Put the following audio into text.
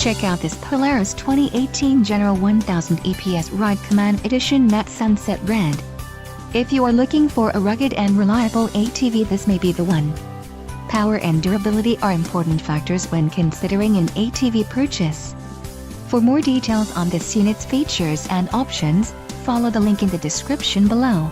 Check out this Polaris 2018 General 1000 EPS RIDE COMMAND Edition Matte Sunset Red. If you are looking for a rugged and reliable ATV, this may be the one. Power and durability are important factors when considering an ATV purchase. For more details on this unit's features and options, follow the link in the description below.